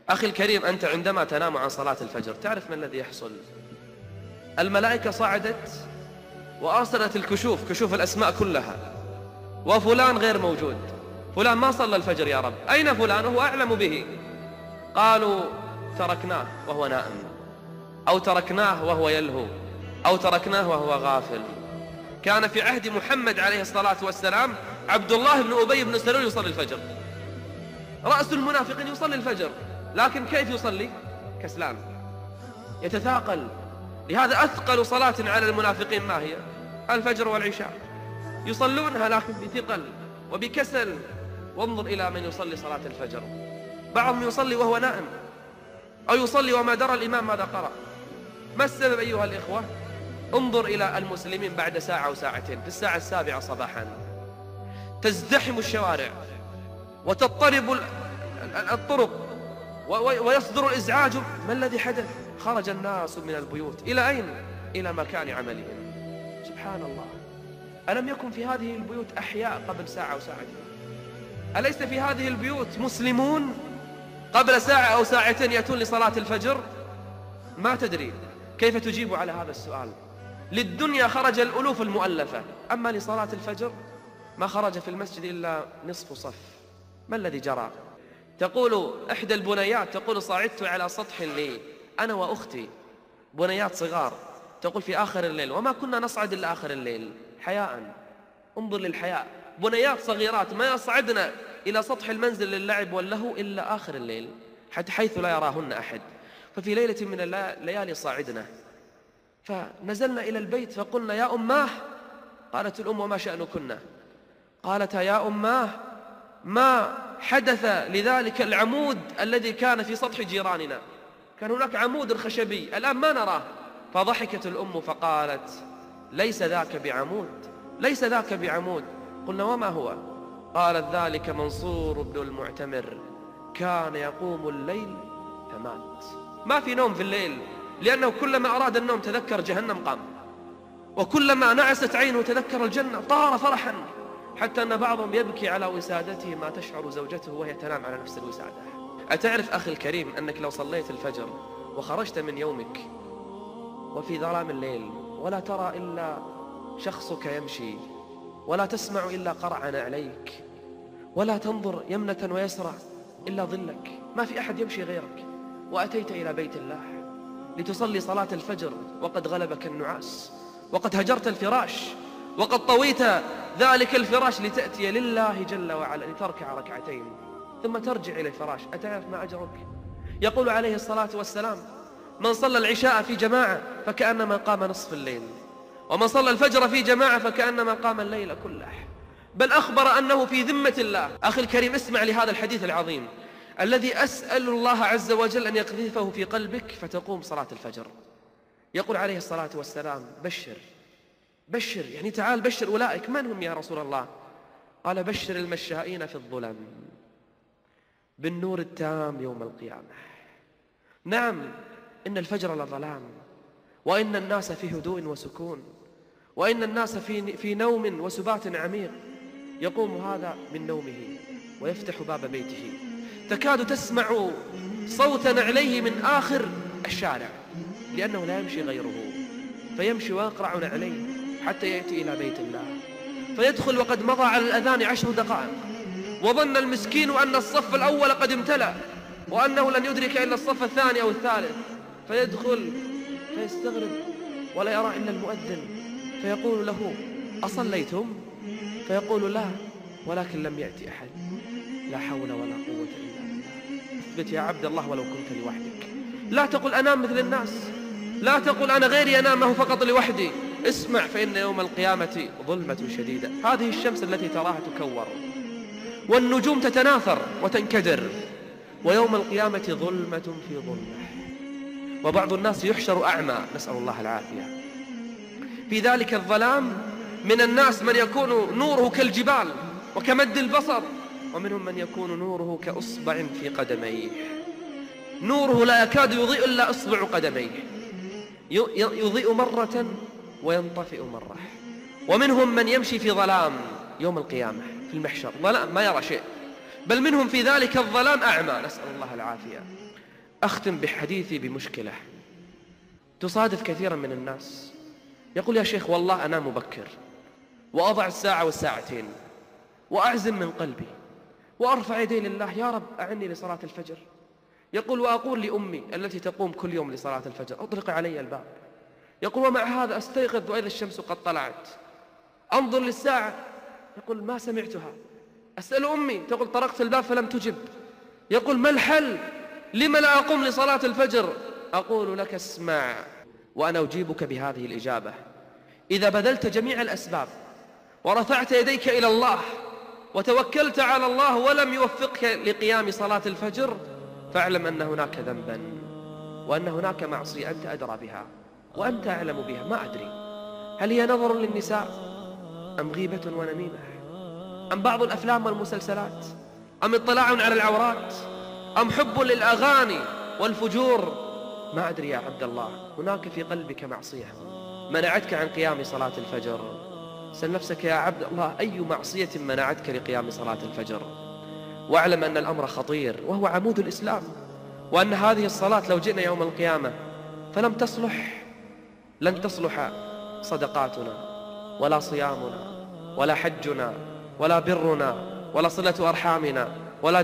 أخي الكريم، أنت عندما تنام عن صلاة الفجر تعرف ما الذي يحصل؟ الملائكة صعدت وأرسلت الكشوف، كشوف الأسماء كلها، وفلان غير موجود، فلان ما صلى الفجر يا رب، أين فلان؟ هو أعلم به. قالوا تركناه وهو نائم، أو تركناه وهو يلهو، أو تركناه وهو غافل. كان في عهد محمد عليه الصلاة والسلام عبد الله بن أبي بن سلول يصلي الفجر، رأس المنافقين يصلي الفجر، لكن كيف يصلي؟ كسلان، يتثاقل. لهذا أثقل صلاة على المنافقين ما هي؟ الفجر والعشاء، يصلونها لكن بثقل وبكسل. وانظر إلى من يصلي صلاة الفجر، بعضهم يصلي وهو نائم، أو يصلي وما درى الإمام ماذا قرأ. ما السبب أيها الإخوة؟ انظر إلى المسلمين بعد ساعة أو ساعتين، في الساعة 7 صباحا تزدحم الشوارع وتضطرب الطرق ويصدر الإزعاج. ما الذي حدث؟ خرج الناس من البيوت إلى أين؟ إلى مكان عملهم. سبحان الله، ألم يكن في هذه البيوت أحياء قبل ساعة أو ساعتين؟ أليس في هذه البيوت مسلمون قبل ساعة أو ساعتين يأتون لصلاة الفجر؟ ما تدري كيف تجيب على هذا السؤال. للدنيا خرج الألوف المؤلفة، أما لصلاة الفجر ما خرج في المسجد إلا نصف صف. ما الذي جرى؟ تقول إحدى البنيات، تقول صعدت على سطح لي أنا وأختي، بنيات صغار، تقول في آخر الليل، وما كنا نصعد إلا آخر الليل حياء. انظر للحياء، بنيات صغيرات ما يصعدن إلى سطح المنزل للعب واللهو إلا آخر الليل، حتى حيث لا يراهن أحد. ففي ليلة من الليالي صعدنا، فنزلنا إلى البيت فقلنا يا أماه. قالت الأم وما شأنكن؟ قالتا يا أماه ما حدث لذلك العمود الذي كان في سطح جيراننا، كان هناك عمود خشبي الآن ما نراه. فضحكت الأم فقالت ليس ذاك بعمود، ليس ذاك بعمود. قلنا وما هو؟ قالت ذلك منصور بن المعتمر كان يقوم الليل فمات. ما في نوم في الليل، لأنه كلما أراد النوم تذكر جهنم قام، وكلما نعست عينه تذكر الجنة طار فرحا، حتى أن بعضهم يبكي على وسادته ما تشعر زوجته وهي تنام على نفس الوسادة. أتعرف أخي الكريم أنك لو صليت الفجر وخرجت من يومك وفي ظلام الليل ولا ترى إلا شخصك يمشي، ولا تسمع إلا قرع نعليك، ولا تنظر يمنة ويسرى إلا ظلك، ما في أحد يمشي غيرك، وأتيت إلى بيت الله لتصلي صلاة الفجر وقد غلبك النعاس، وقد هجرت الفراش، وقد طويت ذلك الفراش لتأتي لله جل وعلا لتركع ركعتين ثم ترجع إلى الفراش، أتعرف ما أجرك؟ يقول عليه الصلاة والسلام من صلى العشاء في جماعة فكأنما قام نصف الليل، ومن صلى الفجر في جماعة فكأنما قام الليل كله. بل أخبر أنه في ذمة الله. أخي الكريم، اسمع لهذا الحديث العظيم الذي أسأل الله عز وجل أن يقذفه في قلبك فتقوم صلاة الفجر. يقول عليه الصلاة والسلام بشر، بشر يعني تعال بشر أولئك. من هم يا رسول الله؟ قال بشر المشائين في الظلم بالنور التام يوم القيامة. نعم، إن الفجر لظلام، وإن الناس في هدوء وسكون، وإن الناس في نوم وسبات عميق. يقوم هذا من نومه ويفتح باب بيته، تكاد تسمع صوتا عليه من آخر الشارع، لأنه لا يمشي غيره، فيمشي ويقرع عليه حتى يأتي إلى بيت الله، فيدخل وقد مضى على الأذان 10 دقائق، وظن المسكين أن الصف الأول قد امتلأ وأنه لن يدرك إلا الصف الثاني أو الثالث، فيدخل فيستغرب ولا يرى إلا المؤذن، فيقول له أصليتم؟ فيقول لا، ولكن لم يأتي أحد. لا حول ولا قوة إلا بالله. اثبت يا عبد الله ولو كنت لوحدك، لا تقل أنام مثل الناس، لا تقل أنا غيري أنامه فقط لوحدي. اسمع، فإن يوم القيامة ظلمة شديدة. هذه الشمس التي تراها تكور والنجوم تتناثر وتنكدر، ويوم القيامة ظلمة في ظلمة، وبعض الناس يحشر أعمى، نسأل الله العافية. في ذلك الظلام من الناس من يكون نوره كالجبال وكمد البصر، ومنهم من يكون نوره كأصبع في قدميه، نوره لا يكاد يضيء إلا أصبع قدميه، يضيء مرة وينطفئ مرة. ومنهم من يمشي في ظلام يوم القيامة في المحشر، ظلام ما يرى شيء، بل منهم في ذلك الظلام أعمى، نسأل الله العافية. أختم بحديثي بمشكلة تصادف كثيرا من الناس، يقول: يا شيخ والله أنا مبكر، وأضع الساعة والساعتين، وأعزم من قلبي، وأرفع يدي لله: يا رب أعني لصلاة الفجر. يقول: وأقول لأمي التي تقوم كل يوم لصلاة الفجر: أطلق علي الباب. يقول: ومع هذا أستيقظ وإذا الشمس قد طلعت، أنظر للساعة، يقول: ما سمعتها. أسأل أمي، تقول: طرقت الباب فلم تجب. يقول: ما الحل؟ لم لا أقوم لصلاة الفجر؟ أقول لك: اسمع، وأنا أجيبك بهذه الإجابة: إذا بذلت جميع الأسباب ورفعت يديك إلى الله وتوكلت على الله ولم يوفقك لقيام صلاة الفجر، فاعلم أن هناك ذنبا، وأن هناك معصية أنت أدرى بها وأنت أعلم بها. ما أدري هل هي نظر للنساء، أم غيبة ونميمة، أم بعض الأفلام والمسلسلات، أم اطلاع على العورات، أم حب للأغاني والفجور. ما أدري يا عبد الله، هناك في قلبك معصية منعتك عن قيام صلاة الفجر. سل نفسك يا عبد الله، أي معصية منعتك لقيام صلاة الفجر؟ واعلم أن الأمر خطير، وهو عمود الإسلام، وأن هذه الصلاة لو جئنا يوم القيامة فلم تصلح، لن تصلح صدقاتنا ولا صيامنا ولا حجنا ولا برنا ولا صلة أرحامنا ولا